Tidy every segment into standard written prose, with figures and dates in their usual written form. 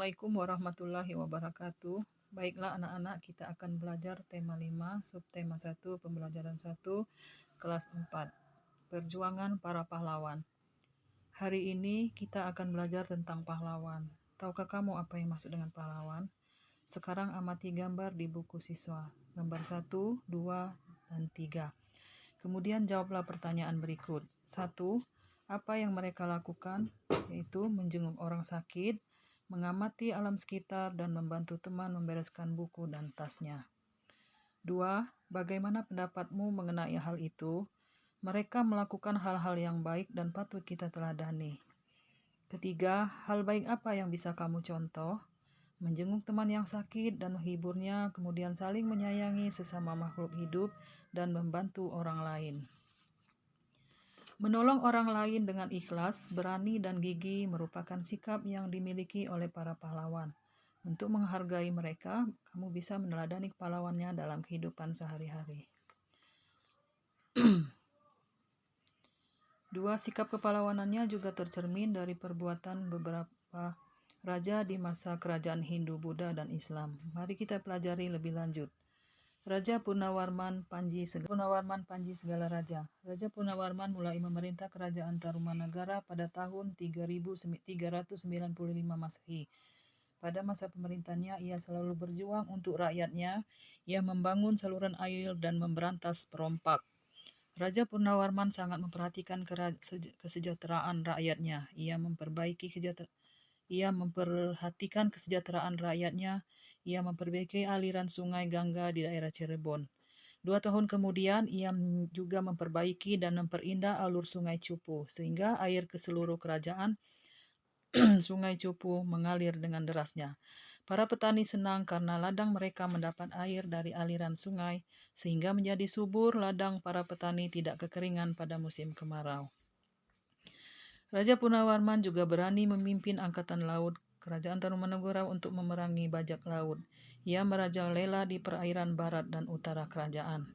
Assalamualaikum warahmatullahi wabarakatuh. Baiklah anak-anak, kita akan belajar tema 5, subtema 1, pembelajaran 1, kelas 4. Perjuangan para pahlawan. Hari ini kita akan belajar tentang pahlawan. Tahukah kamu apa yang maksud dengan pahlawan? Sekarang amati gambar di buku siswa. Gambar 1, 2, dan 3. Kemudian jawablah pertanyaan berikut. 1. Apa yang mereka lakukan? Yaitu menjenguk orang sakit, mengamati alam sekitar, dan membantu teman membereskan buku dan tasnya. 2. Bagaimana pendapatmu mengenai hal itu? Mereka melakukan hal-hal yang baik dan patut kita teladani. Ketiga, hal baik apa yang bisa kamu contoh? Menjenguk teman yang sakit dan menghiburnya, kemudian saling menyayangi sesama makhluk hidup dan membantu orang lain. Menolong orang lain dengan ikhlas, berani, dan gigih merupakan sikap yang dimiliki oleh para pahlawan. Untuk menghargai mereka, kamu bisa meneladani pahlawannya dalam kehidupan sehari-hari. 2. Sikap kepahlawanannya juga tercermin dari perbuatan beberapa raja di masa kerajaan Hindu, Buddha, dan Islam. Mari kita pelajari lebih lanjut. Raja Purnawarman Panji segala raja. Raja Purnawarman mulai memerintah kerajaan Tarumanagara pada tahun 395 Masehi. Pada masa pemerintahannya, ia selalu berjuang untuk rakyatnya. Ia membangun saluran air dan memberantas perompak. Raja Purnawarman sangat memperhatikan kesejahteraan rakyatnya. Ia memperhatikan kesejahteraan rakyatnya. Ia memperbaiki aliran sungai Gangga di daerah Cirebon. 2 tahun kemudian, ia juga memperbaiki dan memperindah alur sungai Cupu, sehingga air ke seluruh kerajaan sungai Cupu mengalir dengan derasnya. Para petani senang karena ladang mereka mendapat air dari aliran sungai, sehingga menjadi subur. Ladang para petani tidak kekeringan pada musim kemarau. Raja Purnawarman juga berani memimpin angkatan laut kerajaan Tarumanagara untuk memerangi bajak laut. Ia merajalela di perairan barat dan utara kerajaan.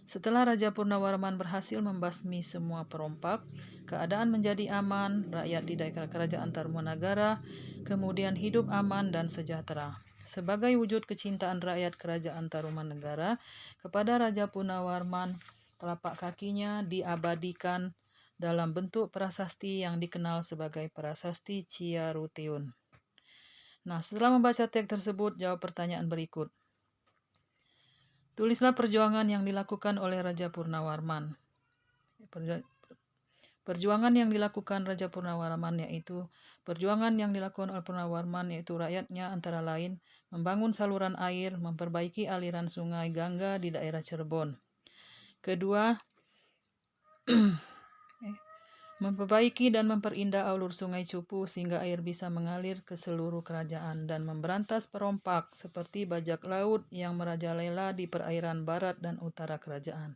Setelah Raja Purnawarman berhasil membasmi semua perompak, keadaan menjadi aman. Rakyat di daerah kerajaan Tarumanagara kemudian hidup aman dan sejahtera. Sebagai wujud kecintaan rakyat kerajaan Tarumanagara kepada Raja Purnawarman, telapak kakinya diabadikan dalam bentuk prasasti yang dikenal sebagai Prasasti Ciaruteun. Nah, setelah membaca teks tersebut, jawab pertanyaan berikut. Tulislah perjuangan yang dilakukan oleh Raja Purnawarman. Perjuangan yang dilakukan Raja Purnawarman yaitu rakyatnya antara lain membangun saluran air, memperbaiki aliran sungai Gangga di daerah Cirebon. Kedua, memperbaiki dan memperindah alur sungai Cupu sehingga air bisa mengalir ke seluruh kerajaan dan memberantas perompak seperti bajak laut yang merajalela di perairan barat dan utara kerajaan.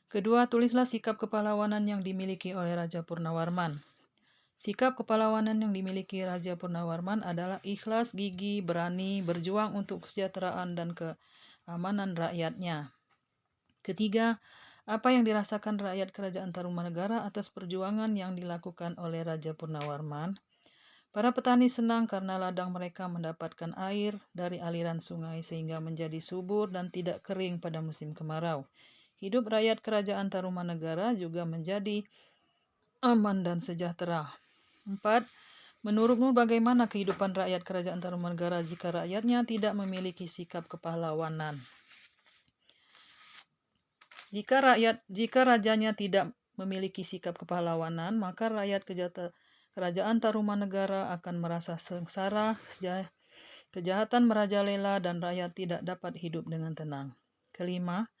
Kedua, tulislah sikap kepahlawanan yang dimiliki oleh Raja Purnawarman. Sikap kepahlawanan yang dimiliki Raja Purnawarman adalah ikhlas, gigih, berani, berjuang untuk kesejahteraan dan keamanan rakyatnya. Ketiga, apa yang dirasakan rakyat kerajaan Tarumanagara atas perjuangan yang dilakukan oleh Raja Purnawarman? Para petani senang karena ladang mereka mendapatkan air dari aliran sungai sehingga menjadi subur dan tidak kering pada musim kemarau. Hidup rakyat kerajaan Tarumanagara juga menjadi aman dan sejahtera. 4. Menurutmu bagaimana kehidupan rakyat kerajaan Tarumanagara jika rakyatnya tidak memiliki sikap kepahlawanan? Jika rajanya tidak memiliki sikap kepahlawanan, maka rakyat kerajaan Tarumanagara akan merasa sengsara, kejahatan merajalela, dan rakyat tidak dapat hidup dengan tenang. Kelima,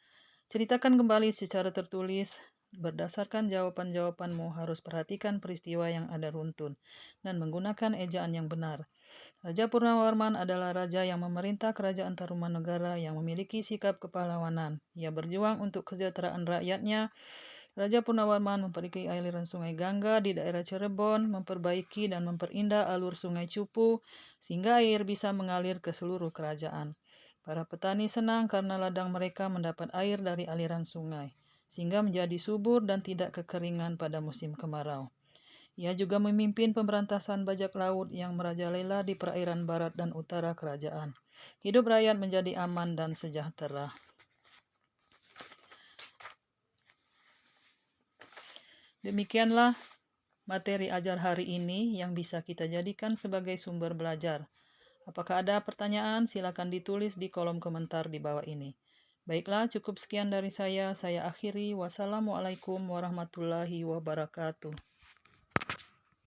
ceritakan kembali secara tertulis. Berdasarkan jawaban-jawabanmu harus perhatikan peristiwa yang ada runtun dan menggunakan ejaan yang benar. Raja Purnawarman adalah raja yang memerintah kerajaan Tarumanagara yang memiliki sikap kepahlawanan. Ia berjuang untuk kesejahteraan rakyatnya. Raja Purnawarman memperbaiki aliran sungai Gangga di daerah Cirebon, memperbaiki dan memperindah alur sungai Cupu sehingga air bisa mengalir ke seluruh kerajaan. Para petani senang karena ladang mereka mendapat air dari aliran sungai, sehingga menjadi subur dan tidak kekeringan pada musim kemarau. Ia juga memimpin pemberantasan bajak laut yang merajalela di perairan barat dan utara kerajaan. Hidup rakyat menjadi aman dan sejahtera. Demikianlah materi ajar hari ini yang bisa kita jadikan sebagai sumber belajar. Apakah ada pertanyaan? Silakan ditulis di kolom komentar di bawah ini. Baiklah, cukup sekian dari saya. Saya akhiri. Wassalamualaikum warahmatullahi wabarakatuh.